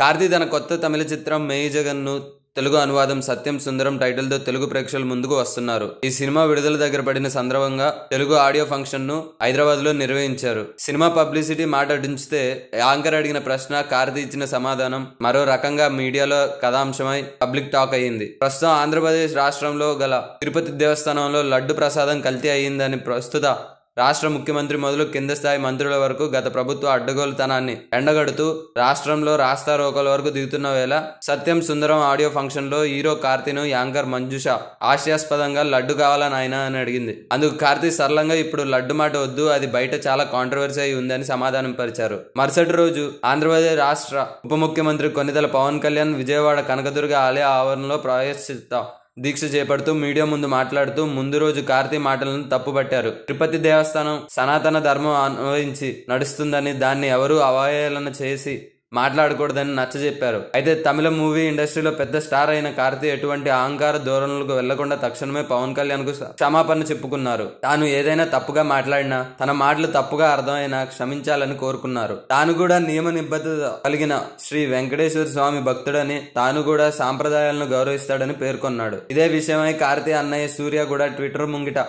కార్తీ తన కొత్త తమిళ చిత్రం మేయి జగన్ను తెలుగు అనువాదం సత్యం సుందరం టైటిల్తో తెలుగు ప్రేక్షకుల ముందుకు వస్తున్నారు. ఈ సినిమా విడుదల దగ్గర పడిన సందర్భంగా తెలుగు ఆడియో ఫంక్షన్ ను హైదరాబాద్ లో నిర్వహించారు. సినిమా పబ్లిసిటీ మాట్లాడించితే యాంకర్ అడిగిన ప్రశ్న, కార్తీ ఇచ్చిన సమాధానం మరో రకంగా మీడియాలో కథాంశమై పబ్లిక్ టాక్ అయ్యింది. ప్రస్తుతం ఆంధ్రప్రదేశ్ రాష్ట్రంలో గల తిరుపతి దేవస్థానంలో లడ్డు ప్రసాదం కల్తీ అయ్యిందని ప్రస్తుత రాష్ట్ర ముఖ్యమంత్రి మొదలు కింద స్థాయి మంత్రుల వరకు గత ప్రభుత్వ అడ్డగోలుతనాన్ని ఎండగడుతూ రాష్ట్రంలో రాస్తా రోకోల వరకు దిగుతున్న వేళ సత్యం సుందరం ఆడియో ఫంక్షన్ లో హీరో కార్తీను యాంకర్ మంజుష హాస్యాస్పదంగా లడ్డు కావాలా నాయనా అని అడిగింది. అందుకు కార్తీ సరళంగా ఇప్పుడు లడ్డు మాట వద్దు, అది బయట చాలా కాంట్రవర్సీ అయి ఉందని సమాధానం పరిచారు. మరుసటి రోజు ఆంధ్రప్రదేశ్ రాష్ట్ర ఉప ముఖ్యమంత్రి కొనిదెల పవన్ కళ్యాణ్ విజయవాడ కనకదుర్గ ఆలయ ఆవరణలో ప్రాయశ్చిత్త దీక్ష చేపడుతూ మీడియా ముందు మాట్లాడుతూ ముందు రోజు కార్తీ మాటలను తప్పుపట్టారు. తిరుపతి దేవస్థానం సనాతన ధర్మం అనుభవించి నడుస్తుందని, దాన్ని ఎవరూ అవహేళన చేసి మాట్లాడకూడదని నచ్చజెప్పారు. అయితే తమిళ మూవీ ఇండస్ట్రీలో పెద్ద స్టార్ అయిన కార్తీ ఎటువంటి అహంకార ధోరణులకు వెళ్లకుండా తక్షణమే పవన్ కళ్యాణ్ కు క్షమాపణ చెప్పుకున్నారు. తాను ఏదైనా తప్పుగా మాట్లాడినా, తన మాటలు తప్పుగా అర్థమైనా క్షమించాలని కోరుకున్నారు. తాను కూడా నియమ నిబద్ధత కలిగిన శ్రీ వెంకటేశ్వర స్వామి భక్తుడని, తాను కూడా సాంప్రదాయాలను గౌరవిస్తాడని పేర్కొన్నాడు. ఇదే విషయమై కార్తీ అన్నయ్య సూర్య కూడా ట్విట్టర్ ముంగిట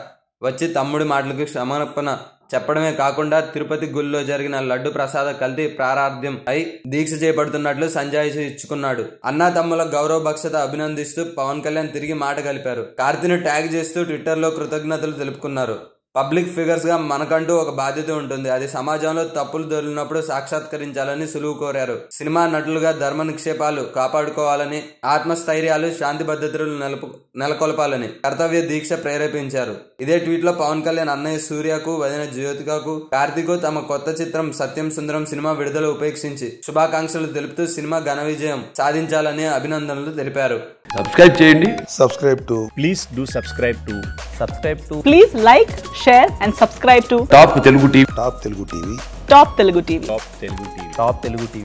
వచ్చి తమ్ముడి మాటలకు క్షమాపణ చెప్పడమే కాకుండా తిరుపతి గుళ్ళో జరిగిన లడ్డు ప్రసాద కల్తీ ప్రారాధ్యం అయి దీక్ష చేపడుతున్నట్లు సంజాయిషి ఇచ్చుకున్నాడు. అన్నా తమ్ముల గౌరవ భక్షత అభినందిస్తూ పవన్ కళ్యాణ్ తిరిగి మాట కలిపారు. కార్తీని ట్యాగ్ చేస్తూ ట్విట్టర్ లో కృతజ్ఞతలు తెలుపుకున్నారు. పబ్లిక్ ఫిగర్స్ గా మనకంటూ ఒక బాధ్యత ఉంటుంది, అది సమాజంలో తప్పులు దొరికినప్పుడు సాక్షాత్కరించాలని సులువు కోరారు. సినిమా నటులుగా ధర్మ నిక్షేపాలు కాపాడుకోవాలని, ఆత్మస్థైర్యాలు శాంతి భద్రతలు నెలకొల్పాలని కర్తవ్య దీక్ష ప్రేరేపించారు. ఇదే ట్వీట్ లో పవన్ కళ్యాణ్ అన్నయ్య సూర్యకు, వదిన జ్యోతికకు, కార్తీకు తమ కొత్త చిత్రం సత్యం సుందరం సినిమా విడుదల ఉపేక్షించి శుభాకాంక్షలు తెలుపుతూ సినిమా ఘన విజయం సాధించాలని అభినందనలు తెలిపారు. సబ్స్క్రైబ్ చేయండి. Please do subscribe to. Please like, share and subscribe to top Telugu TV. Top Telugu TV.